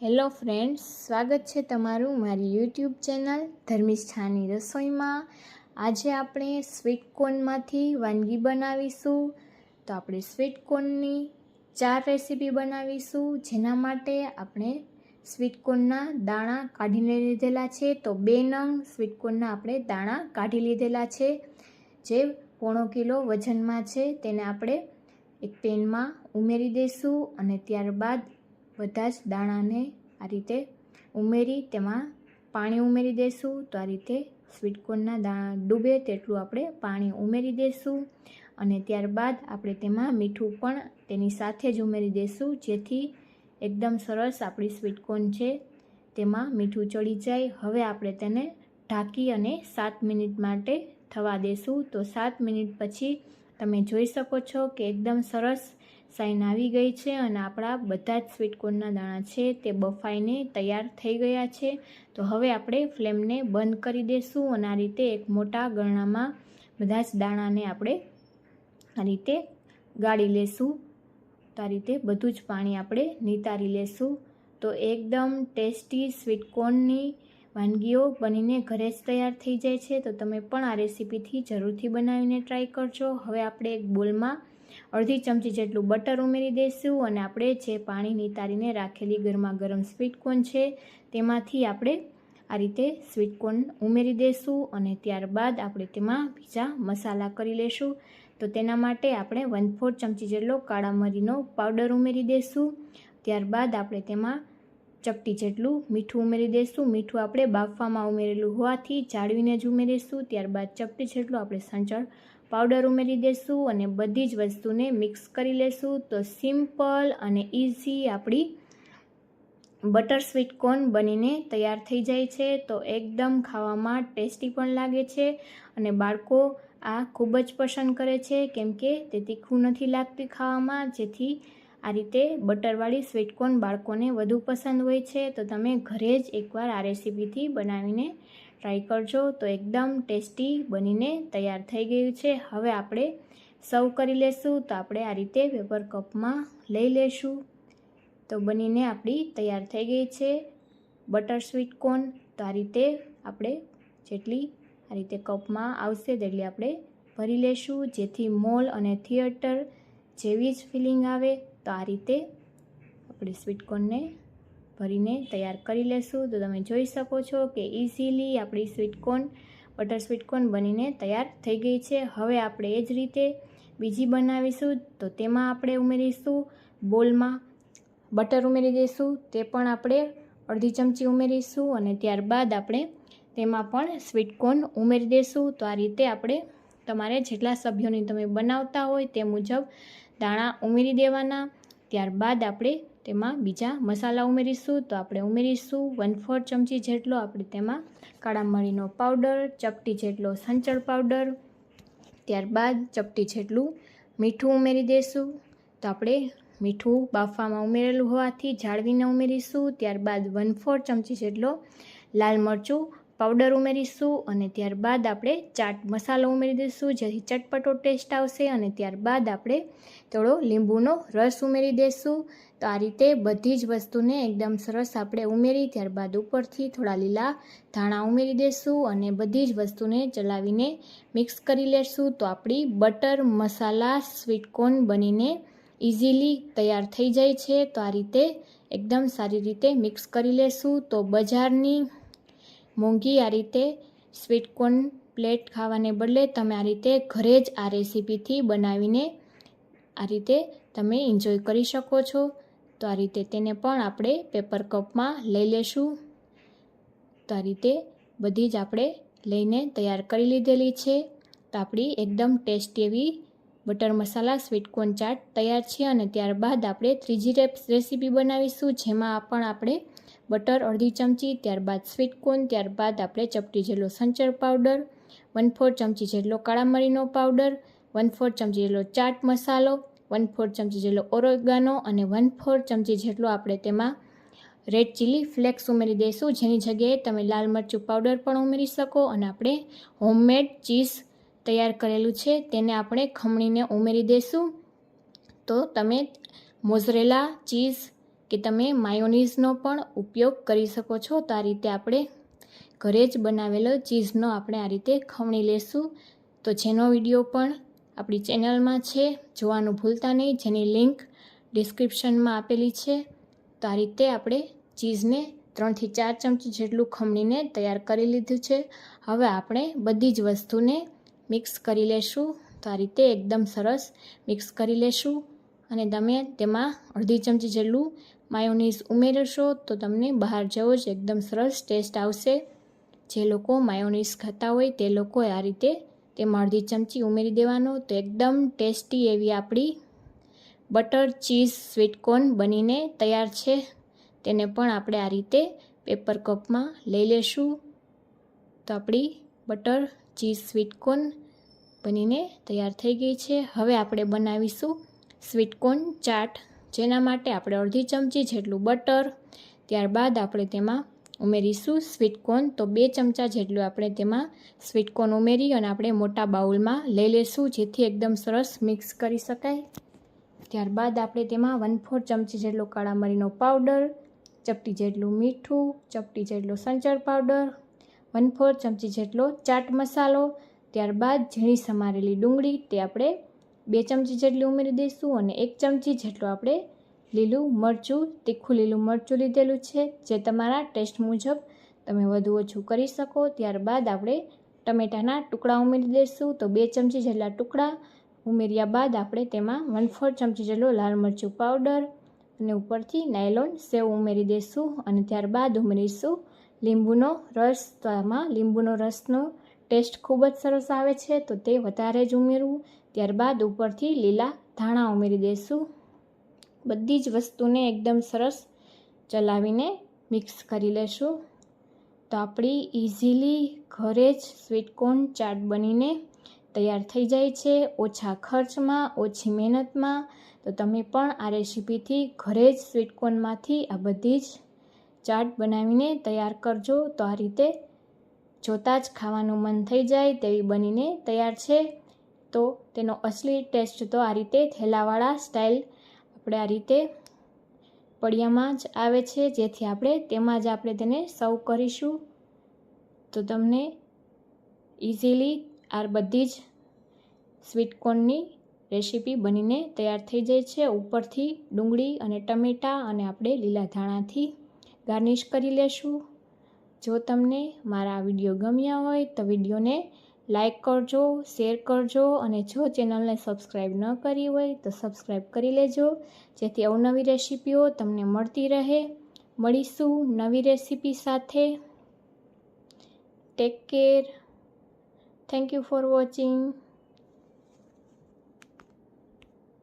Hello friends, સ્વાગત છે તમારું મારી યુટ્યુબ ચેનલ ધર્મિષ્ઠાની રસોઈમાં। આજે આપણે સ્વીટ કોર્નમાંથી વાનગી બનાવીશું। તો આપણે સ્વીટ કોર્નની 4 રેસીપી બનાવીશું, જેના માટે આપણે સ્વીટ કોર્નના દાણા કાઢીને લીધેલા છે। તો 2 નંગ સ્વીટ કોર્નના આપણે દાણા કાઢી લીધેલા છે, જે 1/4 કિલો વજનમાં છે। તેને આપણે એક પેનમાં ઉમેરી દઈશું અને ત્યારબાદ બધા જ દાણાને આ રીતે ઉમેરી તેમાં પાણી ઉમેરી દઈશું। તો આ રીતે સ્વીટ કોર્નના દાણા ડૂબે તેટલું આપણે પાણી ઉમેરી દઈશું અને ત્યારબાદ આપણે તેમાં મીઠું પણ તેની સાથે જ ઉમેરી દઈશું, જેથી એકદમ સરસ આપણી સ્વીટ કોર્ન છે તેમાં મીઠું ચડી જાય। હવે આપણે તેને ઢાંકી અને 7 મિનિટ માટે થવા દઈશું। તો 7 મિનિટ પછી તમે જોઈ શકો છો કે એકદમ સરસ સાઈન આવી ગઈ છે અને આપણા બધા જ સ્વીટ કોર્નના દાણા છે તે બફાઈને તૈયાર થઈ ગયા છે। તો હવે આપણે ફ્લેમને બંધ કરી દઈશું અને આ રીતે એક મોટા ગરણામાં બધા જ દાણાને આપણે આ રીતે ગાળી લેશું। તો આ રીતે બધું જ પાણી આપણે નિતારી લેશું। તો એકદમ ટેસ્ટી સ્વીટ કોર્નની વાનગીઓ બનીને ઘરે જ તૈયાર થઈ જાય છે। તો તમે પણ આ રેસીપીથી જરૂરથી બનાવીને ટ્રાય કરજો। હવે આપણે એક બોલમાં અડધી ચમચી જેટલું બટર ઉમેરી દઈશું અને આપણે જે પાણી નિતારીને રાખેલી ગરમા ગરમ સ્વીટ કોર્ન છે તેમાંથી આપણે આ રીતે સ્વીટ કોર્ન ઉમેરી દઈશું અને ત્યારબાદ આપણે તેમાં બીજા મસાલા કરી લઈશું। તો તેના માટે આપણે 1/4 ચમચી જેટલો કાળા મરીનો પાવડર ઉમેરી દઈશું। ત્યારબાદ આપણે તેમાં ચપટી જેટલું મીઠું ઉમેરી દઈશું। મીઠું આપણે બાફવામાં ઉમેરેલું હોવાથી જાળવીને જ ઉમેરીશું। ત્યારબાદ ચપટી જેટલું આપણે સંચળ પાવડર ઉમેરી દઈશું અને બધી જ વસ્તુને મિક્સ કરી લેશું। તો સિમ્પલ અને ઇઝી આપણી બટર સ્વીટ કોર્ન બનીને તૈયાર થઈ જાય છે। તો એકદમ ખાવામાં ટેસ્ટી પણ લાગે છે અને બાળકો આ ખૂબ જ પસંદ કરે છે, કેમ કે તે તીખું નથી લાગતું ખાવામાં, જેથી આ રીતે બટરવાળી સ્વીટ કોર્ન બાળકોને વધુ પસંદ હોય છે। તો તમે ઘરે જ એકવાર આ રેસીપીથી બનાવીને ટ્રાય કરજો। તો એકદમ ટેસ્ટી બનીને તૈયાર થઈ ગયું છે। હવે આપણે સર્વ કરી લેશું। તો આપણે આ રીતે પેપર કપમાં લઈ લેશું। તો બનીને આપણી તૈયાર થઈ ગઈ છે બટર સ્વીટ કોર્ન। તો આ રીતે આપણે જેટલી આ રીતે કપમાં આવશે તેટલી આપણે ભરી લેશું, જેથી મોલ અને થિયેટર જેવી જ ફિલિંગ આવે। તો આ રીતે આપણે સ્વીટ કોર્નને ભરીને તૈયાર કરી લેશું। તો તમે જોઈ શકો છો કે ઇઝીલી આપણી sweet corn butter sweet corn બનીને તૈયાર થઈ ગઈ છે। હવે આપણે એ જ રીતે બીજી બનાવીશું। તો તેમાં આપણે ઉમેરીશું બોલમાં બટર ઉમેરી દઈશું, તે પણ આપણે અડધી ચમચી ઉમેરીશું અને ત્યારબાદ આપણે તેમાં પણ સ્વીટ કોર્ન ઉમેરી દઈશું। તો આ રીતે આપણે તમારે જેટલા સભ્યોની તમે બનાવતા હોય તે મુજબ દાણા ઉમેરી દેવાના। ત્યારબાદ આપણે તેમાં બીજા મસાલા ઉમેરીશું। તો આપણે ઉમેરીશું 1/4 ચમચી જેટલો આપણે તેમાં કાળા મરીનો પાવડર, ચપટી જેટલો સંચળ પાવડર, ત્યારબાદ ચપટી જેટલું મીઠું ઉમેરી દઈશું। તો આપણે મીઠું બાફવામાં ઉમેરેલું હોવાથી જાળવીને ઉમેરીશું। ત્યારબાદ 1/4 ચમચી જેટલો લાલ મરચું પાવડર ઉમેરીશું અને ત્યારબાદ આપણે ચાટ મસાલો ઉમેરી દઈશું, જેથી ચટપટો ટેસ્ટ આવશે અને ત્યારબાદ આપણે થોડો લીંબુનો રસ ઉમેરી દઈશું। તો આ રીતે બધી જ વસ્તુને એકદમ સરસ આપણે ઉમેરી ત્યારબાદ ઉપરથી થોડા લીલા ધાણા ઉમેરી દઈશું અને બધી જ વસ્તુને ચલાવીને મિક્સ કરી લેશું। તો આપણી બટર મસાલા સ્વીટ કોર્ન બનીને ઇઝીલી તૈયાર થઈ જાય છે। તો આ રીતે એકદમ સારી રીતે મિક્સ કરી લેશું। તો બજારની મોંઘી આ રીતે સ્વીટ કોર્ન પ્લેટ ખાવાને બદલે તમે આ રીતે ઘરે જ આ રેસીપીથી બનાવીને આ રીતે તમે એન્જોય કરી શકો છો। તો આ રીતે તેને પણ આપણે પેપર કપમાં લઈ લેશું। તો આ રીતે બધી જ આપણે લઈને તૈયાર કરી લીધેલી છે। તો આપણી એકદમ ટેસ્ટી એવી બટર મસાલા સ્વીટ કોર્ન ચાટ તૈયાર છે અને ત્યારબાદ આપણે ત્રીજી રેસીપી બનાવીશું, જેમાં પણ આપણે બટર અડધી ચમચી, ત્યારબાદ સ્વીટ કોર્ન, ત્યારબાદ આપણે ચપટી જેટલો સંચળ પાવડર, 1/4 ચમચી જેટલો કાળા મરીનો પાવડર, 1/4 ચમચી જેટલો ચાટ મસાલો, 1/4 ચમચી જેટલો ઓરેગાનો અને 1/4 ચમચી જેટલો આપણે તેમાં રેડ ચીલી ફ્લેક્સ ઉમેરી દઈશું, જેની જગ્યાએ તમે લાલ મરચું પાવડર પણ ઉમેરી શકો અને આપણે હોમમેડ ચીઝ તૈયાર કરેલું છે તેને આપણે ખમણીને ઉમેરી દઈશું। તો તમે મોઝરેલા ચીઝ કે તમે માયોનીઝનો પણ ઉપયોગ કરી શકો છો. તો આ રીતે આપણે ઘરે જ બનાવેલો ચીઝનો આપણે આ રીતે ખમણી લેશું. તો જેનો વિડીયો પણ આપણી ચેનલમાં છે, જોવાનું ભૂલતા નહીં, જેની લિંક ડિસ્ક્રિપ્શનમાં આપેલી છે. તો આ રીતે આપણે ચીઝને 3 થી 4 ચમચી જેટલું ખમણીને તૈયાર કરી લીધું છે. હવે આપણે બધી જ વસ્તુને મિક્સ કરી લેશું. તો આ રીતે એકદમ સરસ મિક્સ કરી લેશું અને તમે તેમાં અડધી ચમચી જેટલું માયોનીઝ ઉમેરશો તો તમને બહાર જેવો જ એકદમ સરસ ટેસ્ટ આવશે. જે લોકો માયોનીઝ ખાતા હોય તે લોકોએ આ રીતે તેમાં અડધી ચમચી ઉમેરી દેવાનો. તો એકદમ ટેસ્ટી એવી આપણી બટર ચીઝ સ્વીટકોર્ન બનીને તૈયાર છે. તેને પણ આપણે આ રીતે પેપર કપમાં લઈ લેશું. તો આપણી બટર ચીઝ સ્વીટકોર્ન બનીને તૈયાર થઈ ગઈ છે. હવે આપણે બનાવીશું સ્વીટકોર્ન ચાટ, જેના માટે આપણે અડધી ચમચી જેટલું બટર, ત્યારબાદ આપણે તેમાં ઉમેરીશું સ્વીટકોર્ન. તો 2 ચમચા જેટલું આપણે તેમાં સ્વીટકોર્ન ઉમેરી અને આપણે મોટા બાઉલમાં લઈ લેશું, જેથી એકદમ સરસ મિક્સ કરી શકાય. ત્યારબાદ આપણે તેમાં 1/4 ચમચી જેટલો કાળા મરીનો પાવડર, ચપટી જેટલું મીઠું, ચપટી જેટલો સંચળ પાવડર, 1/4 ચમચી જેટલો ચાટ મસાલો, ત્યારબાદ ઝીણી સમારેલી ડુંગળી તે આપણે 2 ચમચી જેટલી ઉમેરી દઈશું અને 1 ચમચી જેટલું આપણે લીલું મરચું, તીખું લીલું મરચું લીધેલું છે, જે તમારા ટેસ્ટ મુજબ તમે વધુ ઓછું કરી શકો. ત્યારબાદ આપણે ટમેટાના ટુકડા ઉમેરી દઈશું. તો 2 ચમચી જેટલા ટુકડા ઉમેર્યા બાદ આપણે તેમાં 1/4 ચમચી જેટલો લાલ મરચું પાવડર અને ઉપરથી નાયલોન સેવ ઉમેરી દઈશું અને ત્યારબાદ ઉમેરીશું લીંબુનો રસ. તો આમાં લીંબુનો રસનો ટેસ્ટ ખૂબ જ સરસ આવે છે, તો તે વધારે જ ઉમેરવું. ત્યારબાદ ઉપરથી લીલા ધાણા ઉમેરી દઈશું. બધી જ વસ્તુને એકદમ સરસ ચલાવીને મિક્સ કરી લેશું. તો આપણી ઇઝીલી ઘરે જ સ્વીટકોર્ન ચાટ બનીને તૈયાર થઈ જાય છે, ઓછા ખર્ચમાં, ઓછી મહેનતમાં. તો તમે પણ આ રેસીપીથી ઘરે જ સ્વીટકોર્નમાંથી આ બધી જ ચાટ બનાવીને તૈયાર કરજો. તો આ રીતે જોતાં જ ખાવાનું મન થઈ જાય તેવી બનીને તૈયાર છે. તો તેનો અસલી ટેસ્ટ તો આ રીતે થેલાવાળા સ્ટાઇલ આપણે આ રીતે પડિયામાં જ આવે છે, જેથી આપણે તેમાં જ આપણે તેને સર્વ કરીશું. તો તમને ઇઝીલી આ બધી જ સ્વીટકોર્નની રેસીપી બનીને તૈયાર થઈ જાય છે. ઉપરથી ડુંગળી અને ટમેટાં અને આપણે લીલા ધાણાથી ગાર્નિશ કરી લેશું. જો તમને મારા વિડીયો ગમ્યા હોય તો વિડીયોને લાઈક કરજો, શેર કરજો અને જો ચેનલને સબસ્ક્રાઈબ ન કરી હોય તો સબસ્ક્રાઈબ કરી લેજો, જેથી અવનવી રેસીપીઓ તમને મળતી રહે. મળીશું નવી રેસીપી સાથે. Take care. Thank you for watching.